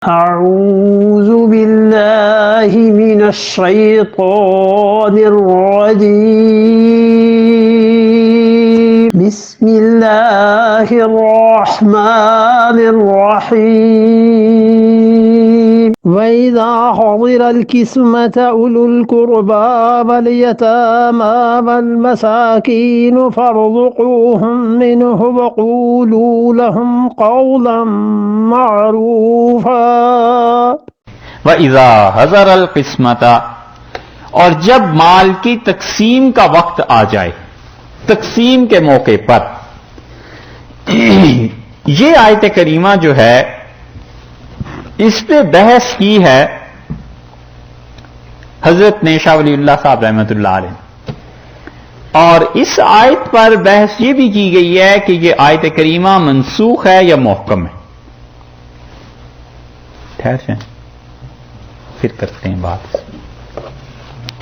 أعوذ بالله من الشيطان الرجيم بسم الله الرحمن الرحيم وإذا حضر القسمة أولو القربى واليتامى والمساكين فارزقوهم منه وقولوا لهم قولا معروفا وَإِذَا حَضَرَ الْقِسْمَةَ، اور جب مال کی تقسیم کا وقت آ جائے، تقسیم کے موقع پر. یہ آیت کریمہ جو ہے اس پہ بحث کی ہے حضرت نے شاہ ولی اللہ صاحب رحمۃ اللہ علیہ، اور اس آیت پر بحث یہ بھی کی گئی ہے کہ یہ آیت کریمہ منسوخ ہے یا محکم ہے. ٹھہر جائیں پھر کرتے ہیں بات.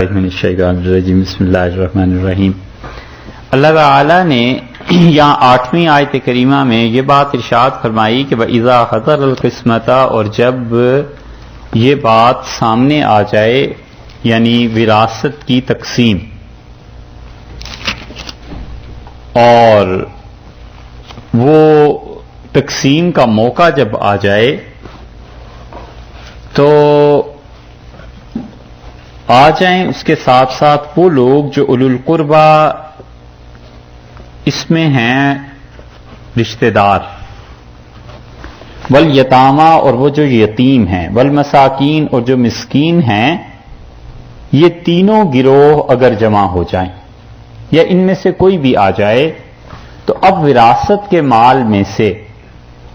بسم اللہ الرحمن الرحیم. اللہ تعالی نے یہاں 8ویں آیت کریمہ میں یہ بات ارشاد فرمائی کہ وَإِذَا حَضَرَ الْقِسْمَةَ، اور جب یہ بات سامنے آ جائے یعنی وراثت کی تقسیم، اور وہ تقسیم کا موقع جب آ جائے تو آ جائیں اس کے ساتھ ساتھ وہ لوگ جو اولو القربہ اس میں ہیں رشتہ دار، والیتامہ اور وہ جو یتیم ہیں، والمساکین اور جو مسکین ہیں، یہ تینوں گروہ اگر جمع ہو جائیں یا ان میں سے کوئی بھی آ جائے تو اب وراثت کے مال میں سے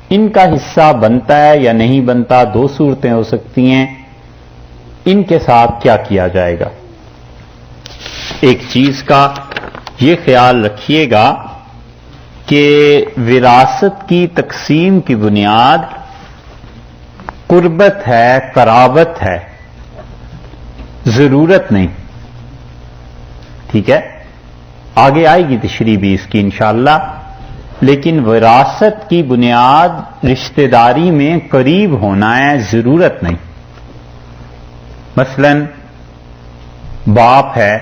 ان کا حصہ بنتا ہے یا نہیں بنتا. دو صورتیں ہو سکتی ہیں. ان کے ساتھ کیا کیا جائے گا؟ ایک چیز کا یہ خیال رکھیے گا کہ وراثت کی تقسیم کی بنیاد قربت ہے، قرابت ہے، ضرورت نہیں. ٹھیک ہے، آگے آئے گی تشریح بھی اس کی انشاءاللہ. لیکن وراثت کی بنیاد رشتہ داری میں قریب ہونا ہے، ضرورت نہیں. مثلا باپ ہے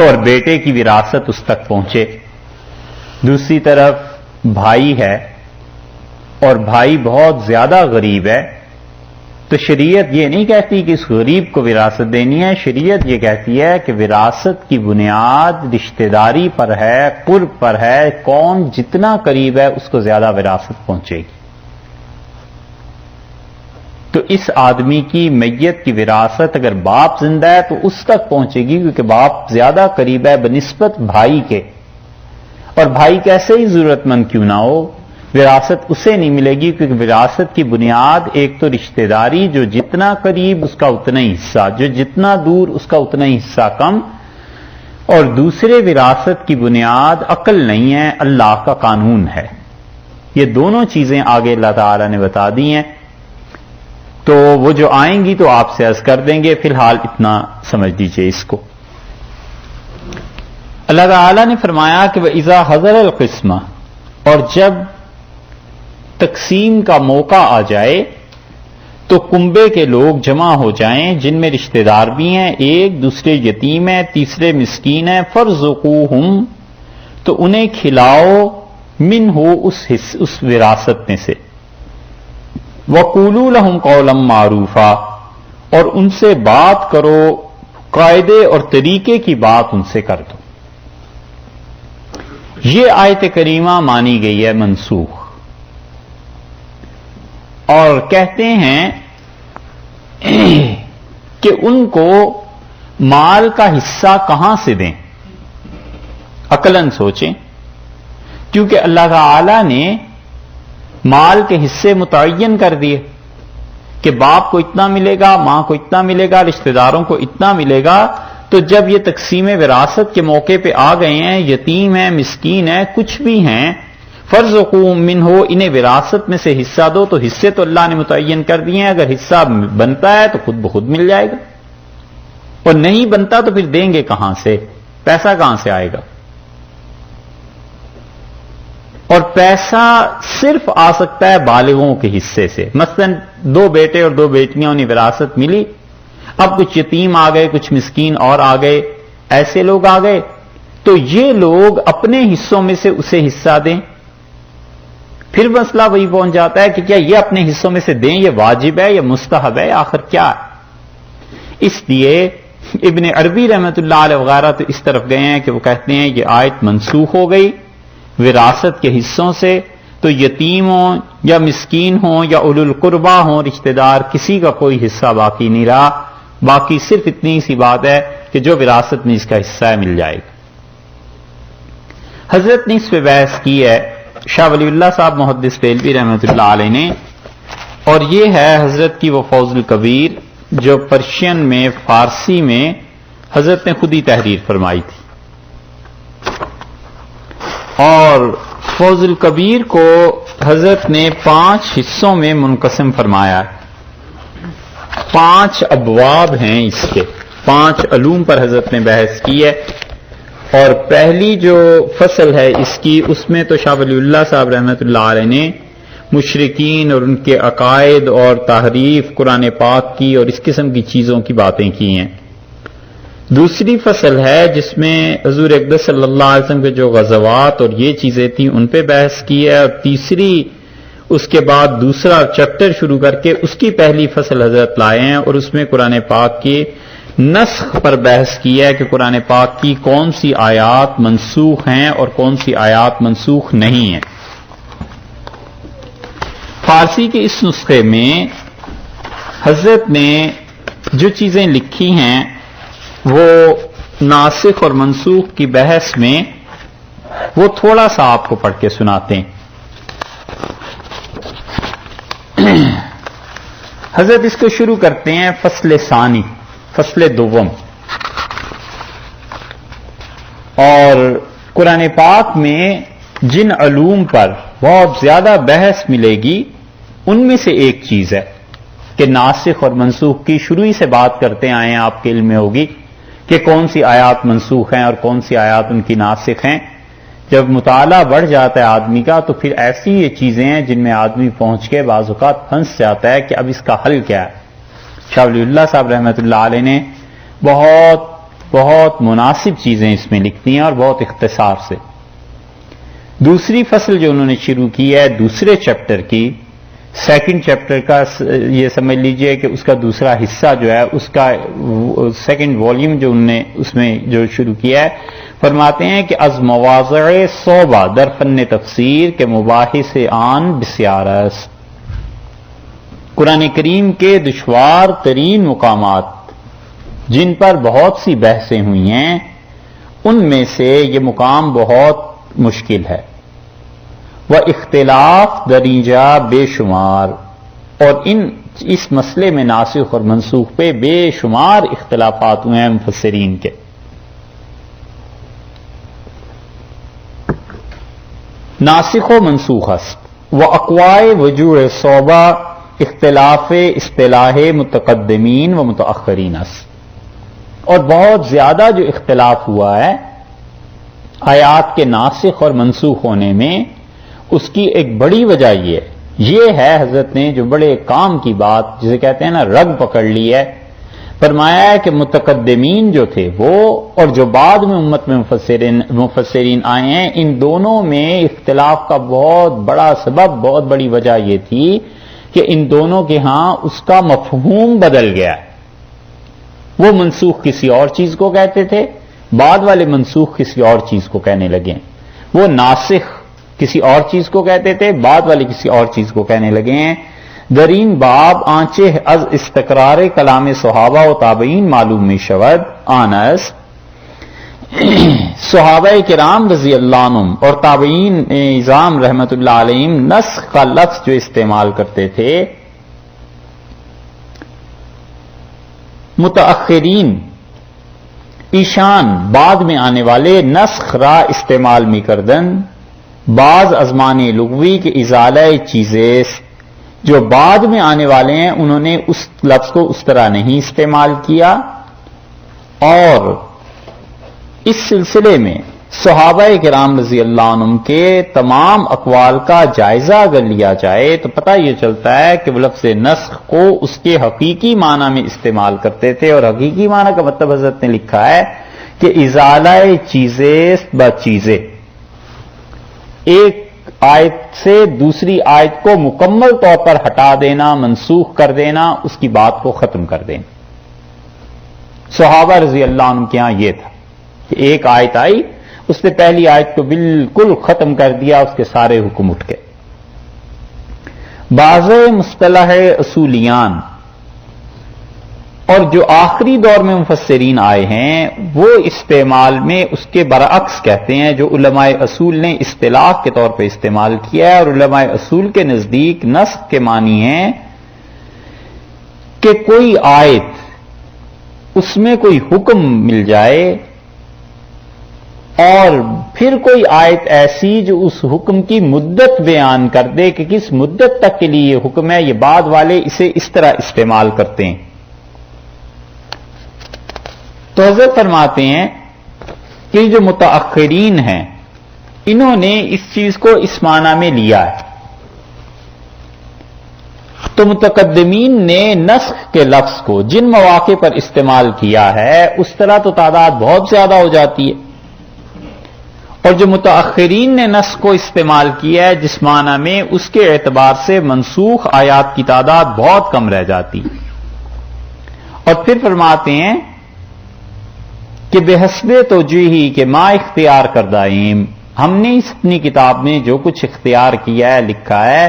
اور بیٹے کی وراثت اس تک پہنچے، دوسری طرف بھائی ہے اور بھائی بہت زیادہ غریب ہے، تو شریعت یہ نہیں کہتی کہ اس غریب کو وراثت دینی ہے. شریعت یہ کہتی ہے کہ وراثت کی بنیاد رشتہ داری پر ہے، قرب پر ہے. کون جتنا قریب ہے اس کو زیادہ وراثت پہنچے گی. تو اس آدمی کی میت کی وراثت اگر باپ زندہ ہے تو اس تک پہنچے گی، کیونکہ باپ زیادہ قریب ہے بنسبت بھائی کے. اور بھائی کیسے ہی ضرورت مند کیوں نہ ہو، وراثت اسے نہیں ملے گی، کیونکہ وراثت کی بنیاد ایک تو رشتہ داری، جو جتنا قریب اس کا اتنا ہی حصہ، جو جتنا دور اس کا اتنا ہی حصہ کم. اور دوسرے وراثت کی بنیاد عقل نہیں ہے، اللہ کا قانون ہے. یہ دونوں چیزیں آگے اللہ تعالی نے بتا دی ہیں، تو وہ جو آئیں گی تو آپ سے عرض کر دیں گے. فی الحال اتنا سمجھ لیجئے اس کو. اللہ تعالی نے فرمایا کہ وَإِذَا حَضَرَ الْقِسْمَةَ، اور جب تقسیم کا موقع آ جائے تو کنبے کے لوگ جمع ہو جائیں، جن میں رشتہ دار بھی ہیں، ایک دوسرے یتیم ہیں، تیسرے مسکین ہیں. فَارْزُقُوهُمْ، تو انہیں کھلاؤ، منہ اس وراثت میں سے. وَقُولُوا لَهُمْ قَوْلًا مَّعْرُوفًا، اور ان سے بات کرو، قاعدے اور طریقے کی بات ان سے کر دو. یہ آیت کریمہ مانی گئی ہے منسوخ، اور کہتے ہیں کہ ان کو مال کا حصہ کہاں سے دیں. عقلاً سوچیں، کیونکہ اللہ تعالی نے مال کے حصے متعین کر دیے کہ باپ کو اتنا ملے گا، ماں کو اتنا ملے گا، رشتہ داروں کو اتنا ملے گا. تو جب یہ تقسیم وراثت کے موقع پہ آ گئے ہیں، یتیم ہیں، مسکین ہیں، کچھ بھی ہیں، فَارْزُقُوهُم مِّنْهُ، انہیں وراثت میں سے حصہ دو. تو حصے تو اللہ نے متعین کر دیے ہیں، اگر حصہ بنتا ہے تو خود بخود مل جائے گا، اور نہیں بنتا تو پھر دیں گے کہاں سے، پیسہ کہاں سے آئے گا. اور پیسہ صرف آ سکتا ہے بالغوں کے حصے سے. مثلا 2 بیٹے اور 2 بیٹیاں انہیں وراثت ملی، اب کچھ یتیم آ گئے، کچھ مسکین اور آ گئے، ایسے لوگ آ گئے، تو یہ لوگ اپنے حصوں میں سے اسے حصہ دیں. پھر مسئلہ وہی پہنچ جاتا ہے کہ کیا یہ اپنے حصوں میں سے دیں، یہ واجب ہے یا مستحب ہے، آخر کیا ہے؟ اس لیے ابن عربی رحمۃ اللہ علیہ وغیرہ تو اس طرف گئے ہیں کہ وہ کہتے ہیں یہ آیت منسوخ ہو گئی وراثت کے حصوں سے، تو یتیم ہوں یا مسکین ہوں یا اولو القربہ ہوں رشتہ دار، کسی کا کوئی حصہ باقی نہیں رہا. باقی صرف اتنی سی بات ہے کہ جو وراثت میں اس کا حصہ ہے مل جائے گا. حضرت نے اس پہ بحث کی ہے شاہ ولی اللہ صاحب محدث دہلوی رحمۃ اللہ علیہ نے، اور یہ ہے حضرت کی وہ فوز الکبیر جو پرشین میں فارسی میں حضرت نے خود ہی تحریر فرمائی تھی. اور فوز الکبیر کو حضرت نے 5 حصوں میں منقسم فرمایا ہے. 5 ابواب ہیں اس کے، 5 علوم پر حضرت نے بحث کی ہے. اور پہلی جو فصل ہے اس کی، اس میں تو شاہ ولی اللہ صاحب رحمۃ اللہ علیہ نے مشرکین اور ان کے عقائد اور تحریف قرآن پاک کی اور اس قسم کی چیزوں کی باتیں کی ہیں. دوسری فصل ہے جس میں حضور اقدس صلی اللہ علیہ وسلم کے جو غزوات اور یہ چیزیں تھیں ان پہ بحث کی ہے. اور تیسری اس کے بعد دوسرا چیپٹر شروع کر کے اس کی پہلی فصل حضرت لائے ہیں، اور اس میں قرآن پاک کی نسخ پر بحث کی ہے کہ قرآن پاک کی کون سی آیات منسوخ ہیں اور کون سی آیات منسوخ نہیں ہیں. فارسی کے اس نسخے میں حضرت نے جو چیزیں لکھی ہیں وہ ناسخ اور منسوخ کی بحث میں وہ تھوڑا سا آپ کو پڑھ کے سناتے ہیں. حضرت اس کو شروع کرتے ہیں فصل ثانی، فصل دوم. اور قرآن پاک میں جن علوم پر بہت زیادہ بحث ملے گی ان میں سے ایک چیز ہے کہ ناسخ اور منسوخ کی شروع ہی سے بات کرتے آئے ہیں. آپ کے علم میں ہوگی کہ کون سی آیات منسوخ ہیں اور کون سی آیات ان کی ناسخ ہیں. جب مطالعہ بڑھ جاتا ہے آدمی کا تو پھر ایسی یہ چیزیں ہیں جن میں آدمی پہنچ کے بعض اوقات پھنس جاتا ہے کہ اب اس کا حل کیا ہے. شاہ ولی اللہ صاحب رحمۃ اللہ علیہ نے بہت مناسب چیزیں اس میں لکھتی ہیں اور بہت اختصار سے. دوسری فصل جو انہوں نے شروع کی ہے دوسرے چیپٹر کی، سیکنڈ چیپٹر کا، یہ سمجھ لیجئے کہ اس کا دوسرا حصہ جو ہے اس کا سیکنڈ والیوم جو انہوں نے اس میں جو شروع کیا ہے، فرماتے ہیں کہ از مواضع صوبہ در فن تفسیر کے مباحث آن بسیارست. قرآن کریم کے دشوار ترین مقامات جن پر بہت سی بحثیں ہوئی ہیں ان میں سے یہ مقام بہت مشکل ہے. وہ اختلاف دریجہ بے شمار، اور اس مسئلے میں ناسخ اور منسوخ پہ بے شمار اختلافات ہوئے ہیں مفسرین کے. ناسخ و منسوخ است و اقوائے وجوہ صوبہ اختلاف اصطلاح متقدمین و متأخرین است. اور بہت زیادہ جو اختلاف ہوا ہے آیات کے ناسخ اور منسوخ ہونے میں، اس کی ایک بڑی وجہ یہ ہے حضرت نے جو بڑے کام کی بات جسے کہتے ہیں نا رگ پکڑ لی ہے. فرمایا ہے کہ متقدمین جو تھے وہ اور جو بعد میں امت میں مفسرین آئے ہیں، ان دونوں میں اختلاف کا بہت بڑا سبب، بہت بڑی وجہ یہ تھی کہ ان دونوں کے ہاں اس کا مفہوم بدل گیا. وہ منسوخ کسی اور چیز کو کہتے تھے، بعد والے منسوخ کسی اور چیز کو کہنے لگے. وہ ناسخ کسی اور چیز کو کہتے تھے، بعد والے کسی اور چیز کو کہنے لگے ہیں. درین باب آنچے از استقرار کلام صحابہ و تابعین معلوم میں شود آنس صحابہ کرام رضی اللہ عنہم اور تابعین اعظام رحمت اللہ علیہم نسخ کا لفظ جو استعمال کرتے تھے، متأخرین ایشان بعد میں آنے والے نسخ را استعمال می کردن بعض ازمانے لغوی کے ازالہ چیزیں جو بعد میں آنے والے ہیں انہوں نے اس لفظ کو اس طرح نہیں استعمال کیا. اور اس سلسلے میں صحابہ کرام رضی اللہ عنہم کے تمام اقوال کا جائزہ اگر لیا جائے تو پتہ یہ چلتا ہے کہ وہ لفظ نسخ کو اس کے حقیقی معنی میں استعمال کرتے تھے، اور حقیقی معنی کا مطلب حضرت نے لکھا ہے کہ ازالہ چیزیں بچیزیں، ایک آیت سے دوسری آیت کو مکمل طور پر ہٹا دینا، منسوخ کر دینا، اس کی بات کو ختم کر دینا۔ صحابہ رضی اللہ عنہ کے ہاں یہ تھا کہ ایک آیت آئی، اس نے پہلی آیت کو بالکل ختم کر دیا، اس کے سارے حکم اٹھ گئے۔ بعض مصطلح اصولیان اور جو آخری دور میں مفسرین آئے ہیں وہ استعمال میں اس کے برعکس کہتے ہیں، جو علماء اصول نے اصطلاح کے طور پہ استعمال کیا ہے، اور علماء اصول کے نزدیک نسخ کے معنی ہیں کہ کوئی آیت اس میں کوئی حکم مل جائے اور پھر کوئی آیت ایسی جو اس حکم کی مدت بیان کر دے کہ کس مدت تک کے لیے یہ حکم ہے، یہ بعد والے اسے اس طرح استعمال کرتے ہیں۔ تو حضرت فرماتے ہیں کہ جو متأخرین ہیں انہوں نے اس چیز کو اس معنی میں لیا ہے، تو متقدمین نے نسخ کے لفظ کو جن مواقع پر استعمال کیا ہے اس طرح تو تعداد بہت زیادہ ہو جاتی ہے، اور جو متأخرین نے نسخ کو استعمال کیا ہے جس معنی میں، اس کے اعتبار سے منسوخ آیات کی تعداد بہت کم رہ جاتی۔ اور پھر فرماتے ہیں کہ بحسب توجیہی کے ما اختیار کردائیم، ہم نے اس اپنی کتاب میں جو کچھ اختیار کیا ہے لکھا ہے،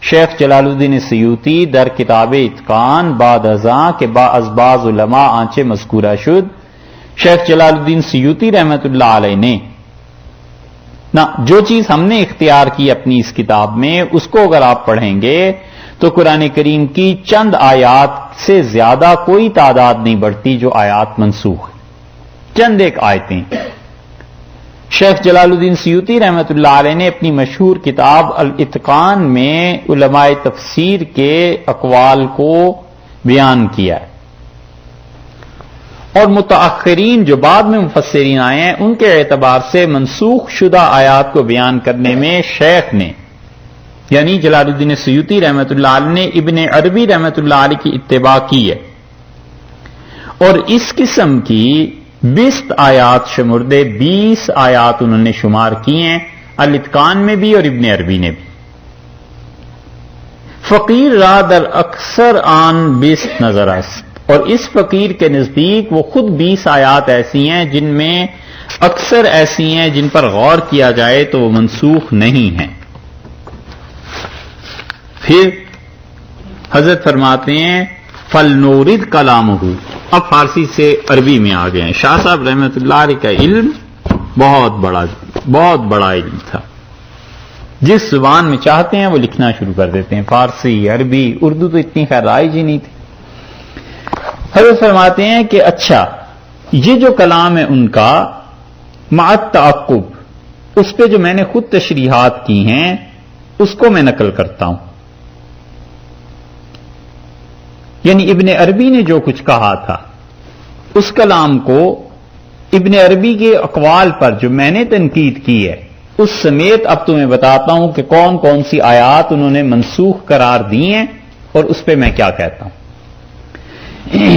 شیخ جلال الدین سیوطی در کتاب اتقان بعد ازاں کے بعض علماء آنچے مذکورہ شد، شیخ جلال الدین سیوطی رحمت اللہ علیہ نے جو چیز ہم نے اختیار کی اپنی اس کتاب میں، اس کو اگر آپ پڑھیں گے تو قرآن کریم کی چند آیات سے زیادہ کوئی تعداد نہیں بڑھتی جو آیات منسوخ ہیں، چند ایک آیتیں۔ شیخ جلال الدین سیوطی رحمت اللہ علیہ نے اپنی مشہور کتاب الاتقان میں علماء تفسیر کے اقوال کو بیان کیا ہے، اور متأخرین جو بعد میں مفسرین آئے ہیں ان کے اعتبار سے منسوخ شدہ آیات کو بیان کرنے میں شیخ نے یعنی جلال الدین سیوطی رحمت اللہ علیہ نے ابن عربی رحمت اللہ علیہ کی اتباع کی ہے، اور اس قسم کی 20 آیات شمردے 20 آیات انہوں نے شمار کی ہیں، الاتقان میں بھی اور ابن عربی نے بھی۔ فقیر را در اکثر آن 20 نظر است، اور اس فقیر کے نزدیک وہ خود 20 آیات ایسی ہیں جن میں اکثر ایسی ہیں جن پر غور کیا جائے تو وہ منسوخ نہیں ہیں۔ پھر حضرت فرماتے ہیں فَلْنُورِدْ كَلَامُهُ، اب فارسی سے عربی میں آ گئے ہیں۔ شاہ صاحب رحمۃ اللہ علیہ کا علم بہت بڑا علم تھا، جس زبان میں چاہتے ہیں وہ لکھنا شروع کر دیتے ہیں، فارسی، عربی، اردو تو اتنی خیر رائج ہی نہیں تھی۔ حضرت فرماتے ہیں کہ اچھا یہ جو کلام ہے ان کا مع التعقب، اس پہ جو میں نے خود تشریحات کی ہیں اس کو میں نقل کرتا ہوں، یعنی ابن عربی نے جو کچھ کہا تھا اس کلام کو ابن عربی کے اقوال پر جو میں نے تنقید کی ہے اس سمیت اب تمہیں بتاتا ہوں کہ کون کون سی آیات انہوں نے منسوخ قرار دی ہیں اور اس پہ میں کیا کہتا ہوں۔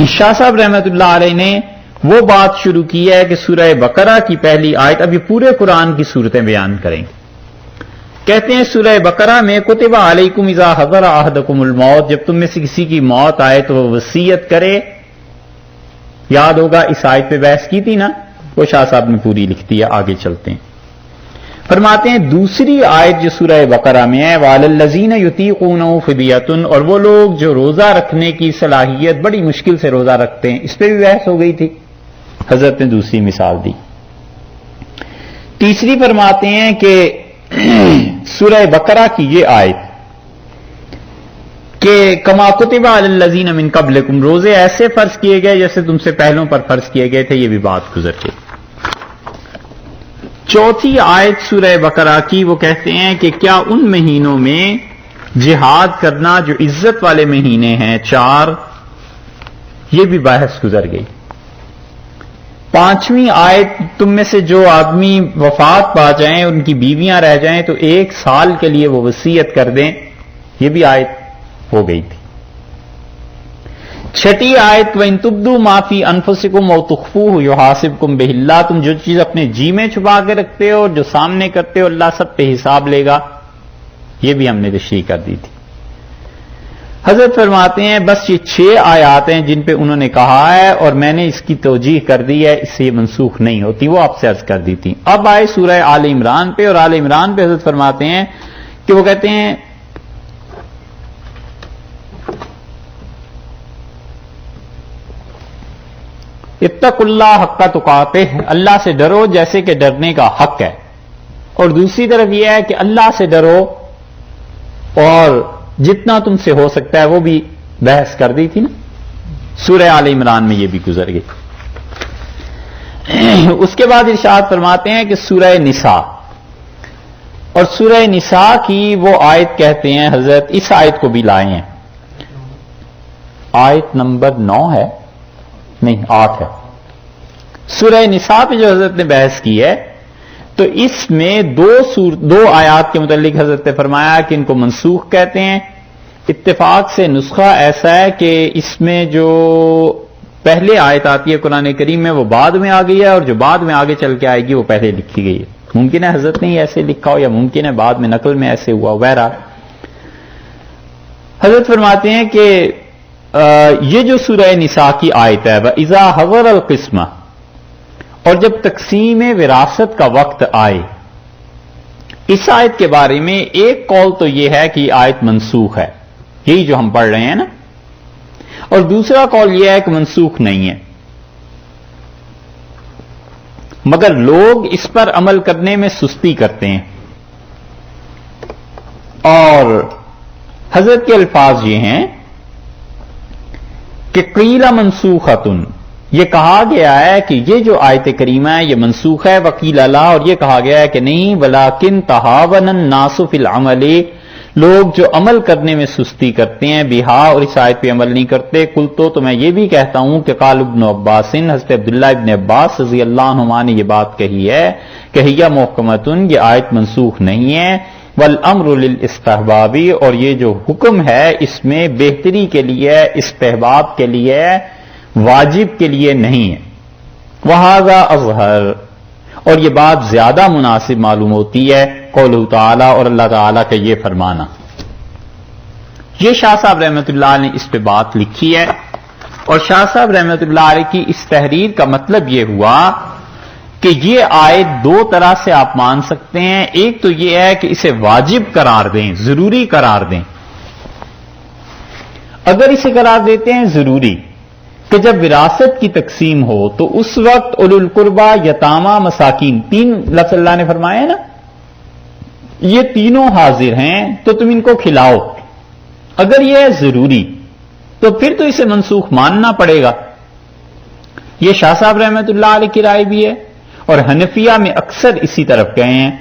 شاہ صاحب رحمت اللہ علیہ نے وہ بات شروع کی ہے کہ سورہ بقرہ کی پہلی آیت، اب یہ پورے قرآن کی صورتیں بیان کریں گے، کہتے ہیں سورہ بقرہ میں کتب علیکم اذا حضر احدکم الموت، جب تم میں سے کسی کی موت آئے تو وہ وصیت کرے، یاد ہوگا اس آیت پہ بحث کی تھی نا، وہ شاہ صاحب نے پوری لکھ دی ہے، آگے چلتے ہیں۔ فرماتے ہیں دوسری آیت جو سورہ بقرہ میں ہے وَعَلَى الَّذِينَ يُطِيقُونَهُ فِدْيَةٌ، اور وہ لوگ جو روزہ رکھنے کی صلاحیت بڑی مشکل سے روزہ رکھتے ہیں، اس پہ بھی بحث ہو گئی تھی، حضرت نے دوسری مثال دی۔ تیسری فرماتے ہیں کہ سورہ بقرہ کی یہ آیت کہ کما کتب علی الذین من قبلکم، روزے ایسے فرض کیے گئے جیسے تم سے پہلوں پر فرض کیے گئے تھے، یہ بھی بات گزر گئی۔ چوتھی آیت سورہ بقرہ کی وہ کہتے ہیں کہ کیا ان مہینوں میں جہاد کرنا جو عزت والے مہینے ہیں 4، یہ بھی بحث گزر گئی۔ 5ویں آیت، تم میں سے جو آدمی وفات پا جائیں، ان کی بیویاں رہ جائیں تو 1 سال کے لیے وہ وصیت کر دیں، یہ بھی آیت ہو گئی تھی۔ 6 آیت وَإِن تُبْدُوا مَا فِي أَنفُسِكُمْ أَوْ تُخْفُوهُ يُحَاسِبْكُم بِهِ اللَّهُ، تم جو چیز اپنے جی میں چھپا کے رکھتے ہو اور جو سامنے کرتے ہو، اللہ سب پہ حساب لے گا، یہ بھی ہم نے تشریح کر دی تھی۔ حضرت فرماتے ہیں بس یہ 6 آیات ہیں جن پہ انہوں نے کہا ہے، اور میں نے اس کی توجیح کر دی ہے، اس سے یہ منسوخ نہیں ہوتی، وہ آپ سے عرض کر دی تھی۔ اب آئے سورہ آل عمران پہ، اور آل عمران پہ حضرت فرماتے ہیں کہ وہ کہتے ہیں اتقوا اللہ حق تقاتہ، اللہ سے ڈرو جیسے کہ ڈرنے کا حق ہے، اور دوسری طرف یہ ہے کہ اللہ سے ڈرو اور جتنا تم سے ہو سکتا ہے، وہ بھی بحث کر دی تھی نا، سورہ آل عمران میں یہ بھی گزر گئی۔ اس کے بعد ارشاد فرماتے ہیں کہ سورہ نساء، اور سورہ نساء کی وہ آیت کہتے ہیں حضرت، اس آیت کو بھی لائے ہیں، آیت نمبر 9 ہے، نہیں 8 ہے، سورہ نساء پہ جو حضرت نے بحث کی ہے، تو اس میں 2 آیات کے متعلق حضرت نے فرمایا کہ ان کو منسوخ کہتے ہیں۔ اتفاق سے نسخہ ایسا ہے کہ اس میں جو پہلے آیت آتی ہے قرآن کریم میں وہ بعد میں آ گئی ہے، اور جو بعد میں آگے چل کے آئے گی وہ پہلے لکھی گئی ہے۔ ممکن ہے حضرت نے ہی ایسے لکھا ہو، یا ممکن ہے بعد میں نقل میں ایسے ہوا ہو، بہرحال حضرت فرماتے ہیں کہ یہ جو سورہ نساء کی آیت ہے وَإِذَا حَضَرَ الْقِسْمَةُ، اور جب تقسیم وراثت کا وقت آئے، اس آیت کے بارے میں ایک قول تو یہ ہے کہ یہ آیت منسوخ ہے، یہی جو ہم پڑھ رہے ہیں نا، اور دوسرا قول یہ ہے کہ منسوخ نہیں ہے، مگر لوگ اس پر عمل کرنے میں سستی کرتے ہیں۔ اور حضرت کے الفاظ یہ ہیں کہ قیل منسوختن، یہ کہا گیا ہے کہ یہ جو آیت کریمہ ہے یہ منسوخ ہے، وقیل لا، اور یہ کہا گیا ہے کہ نہیں، ولیکن تہاون الناس فی العمل، لوگ جو عمل کرنے میں سستی کرتے ہیں بہا، اور اس آیت پہ عمل نہیں کرتے۔ قلت تو میں یہ بھی کہتا ہوں کہ قال ابن عباس، حضرت عبداللہ ابن عباس رضی اللہ عنہما نے یہ بات کہی ہے کہ ہی محکمۃ، یہ آیت منسوخ نہیں ہے، والامر للاستحباب، اور یہ جو حکم ہے اس میں بہتری کے لیے، استحباب کے لیے، واجب کے لیے نہیں ہے۔ وہذا اظہر، اور یہ بات زیادہ مناسب معلوم ہوتی ہے، قولہ تعالی، اور اللہ تعالی کا یہ فرمانا۔ یہ شاہ صاحب رحمۃ اللہ نے اس پہ بات لکھی ہے، اور شاہ صاحب رحمۃ اللہ علیہ کی اس تحریر کا مطلب یہ ہوا کہ یہ آیت 2 طرح سے آپ مان سکتے ہیں۔ ایک تو یہ ہے کہ اسے واجب قرار دیں، ضروری قرار دیں۔ اگر اسے قرار دیتے ہیں ضروری کہ جب وراثت کی تقسیم ہو تو اس وقت اولو القربہ، یتامى، مساکین، 3 لفظ اللہ نے فرمائے نا، یہ تینوں حاضر ہیں تو تم ان کو کھلاؤ۔ اگر یہ ہے ضروری تو پھر تو اسے منسوخ ماننا پڑے گا۔ یہ شاہ صاحب رحمۃ اللہ علیہ کی رائے بھی ہے، اور حنفیہ میں اکثر اسی طرف گئے ہیں۔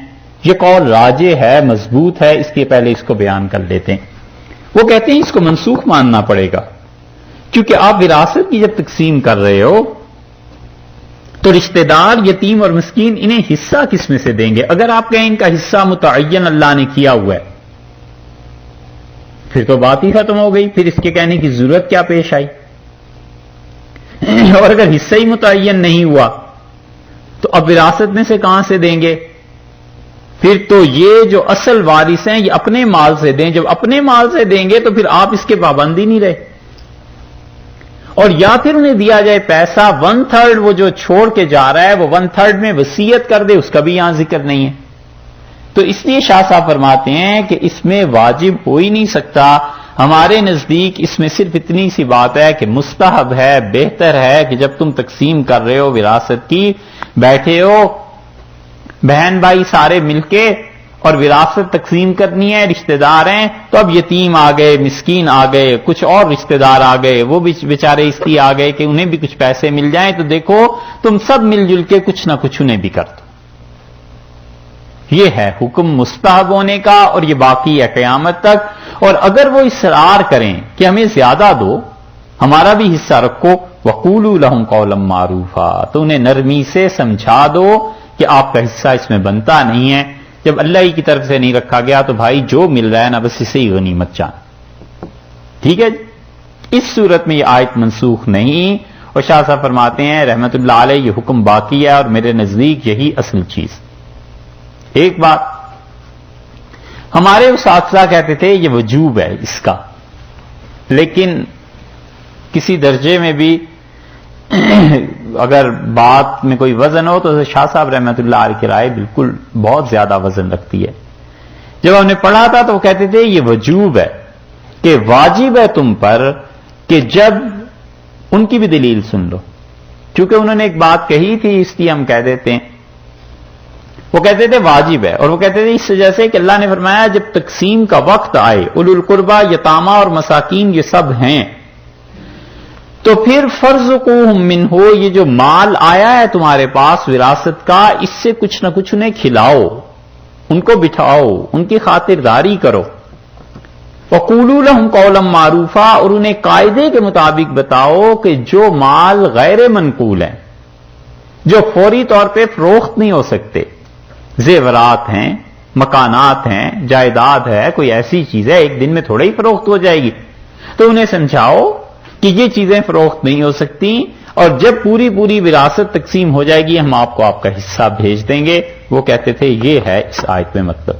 یہ قول راجح ہے، مضبوط ہے، اس لیے پہلے اس کو بیان کر لیتے ہیں۔ وہ کہتے ہیں اس کو منسوخ ماننا پڑے گا، کیونکہ آپ وراثت کی جب تقسیم کر رہے ہو تو رشتہ دار، یتیم اور مسکین، انہیں حصہ کس میں سے دیں گے؟ اگر آپ کہیں ان کا حصہ متعین اللہ نے کیا ہوا ہے، پھر تو بات ہی ختم ہو گئی، پھر اس کے کہنے کی ضرورت کیا پیش آئی؟ اور اگر حصہ ہی متعین نہیں ہوا تو اب وراثت میں سے کہاں سے دیں گے؟ پھر تو یہ جو اصل وارث ہیں یہ اپنے مال سے دیں۔ جب اپنے مال سے دیں گے تو پھر آپ اس کے پابند ہی نہیں رہے، اور یا پھر انہیں دیا جائے پیسہ 1/3، وہ جو چھوڑ کے جا رہا ہے وہ 1/3 میں وصیت کر دے، اس کا بھی یہاں ذکر نہیں ہے۔ تو اس لیے شاہ صاحب فرماتے ہیں کہ اس میں واجب ہو ہی نہیں سکتا۔ ہمارے نزدیک اس میں صرف اتنی سی بات ہے کہ مستحب ہے، بہتر ہے کہ جب تم تقسیم کر رہے ہو وراثت کی، بیٹھے ہو بہن بھائی سارے مل کے اور وراثت تقسیم کرنی ہے، رشتہ دار ہیں تو اب یتیم آ گئے، مسکین آ گئے، کچھ اور رشتہ دار آ گئے، وہ بھی بیچارے اس لیے آ گئے کہ انہیں بھی کچھ پیسے مل جائیں، تو دیکھو تم سب مل جل کے کچھ نہ کچھ انہیں بھی کر دو۔ یہ ہے حکم مستحب ہونے کا، اور یہ باقی ہے قیامت تک۔ اور اگر وہ اصرار کریں کہ ہمیں زیادہ دو، ہمارا بھی حصہ رکھو، وَقُولُوا لَهُمْ قَوْلًا مَّعْرُوفًا، تو انہیں نرمی سے سمجھا دو کہ آپ کا حصہ اس میں بنتا نہیں ہے۔ جب اللہ ہی کی طرف سے نہیں رکھا گیا تو بھائی جو مل رہا ہے نا بس اسے ہی غنیمت جان، ٹھیک ہے۔ اس صورت میں یہ آیت منسوخ نہیں، اور شاہ صاحب فرماتے ہیں رحمت اللہ علیہ یہ حکم باقی ہے، اور میرے نزدیک یہی اصل چیز۔ ایک بات ہمارے اساتذہ کہتے تھے یہ وجوب ہے اس کا، لیکن کسی درجے میں بھی اگر بات میں کوئی وزن ہو تو شاہ صاحب رحمت اللہ علیہ کی رائے بالکل بہت زیادہ وزن رکھتی ہے۔ جب ہم نے پڑھا تھا تو وہ کہتے تھے یہ وجوب ہے کہ واجب ہے تم پر کہ جب ان کی بھی دلیل سن لو، کیونکہ انہوں نے ایک بات کہی تھی اس لیے ہم کہہ دیتے ہیں، وہ کہتے تھے واجب ہے، اور وہ کہتے تھے اس وجہ سے کہ اللہ نے فرمایا جب تقسیم کا وقت آئے اولو القربہ، یتامہ اور مساکین یہ سب ہیں، تو پھر فارزقوہم منہ، یہ جو مال آیا ہے تمہارے پاس وراثت کا، اس سے کچھ نہ کچھ انہیں کھلاؤ، ان کو بٹھاؤ، ان کی خاطرداری کرو۔ وَقُولُوا لَهُمْ قَوْلًا مَّعْرُوفًا، اور انہیں قاعدے کے مطابق بتاؤ کہ جو مال غیر منقول ہے، جو فوری طور پہ فروخت نہیں ہو سکتے، زیورات ہیں، مکانات ہیں، جائیداد ہے، کوئی ایسی چیز ہے ایک دن میں تھوڑا ہی فروخت ہو جائے گی، تو انہیں سمجھاؤ کہ یہ چیزیں فروخت نہیں ہو سکتی، اور جب پوری وراثت تقسیم ہو جائے گی ہم آپ کو آپ کا حصہ بھیج دیں گے۔ وہ کہتے تھے یہ ہے اس آیت میں مطلب،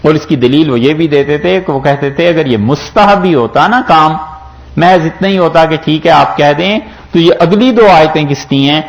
اور اس کی دلیل وہ یہ بھی دیتے تھے کہ وہ کہتے تھے اگر یہ مستحب ہی ہوتا نا کام، محض اتنا ہی ہوتا کہ ٹھیک ہے آپ کہہ دیں، تو یہ اگلی دو آیتیں کس کی ہیں؟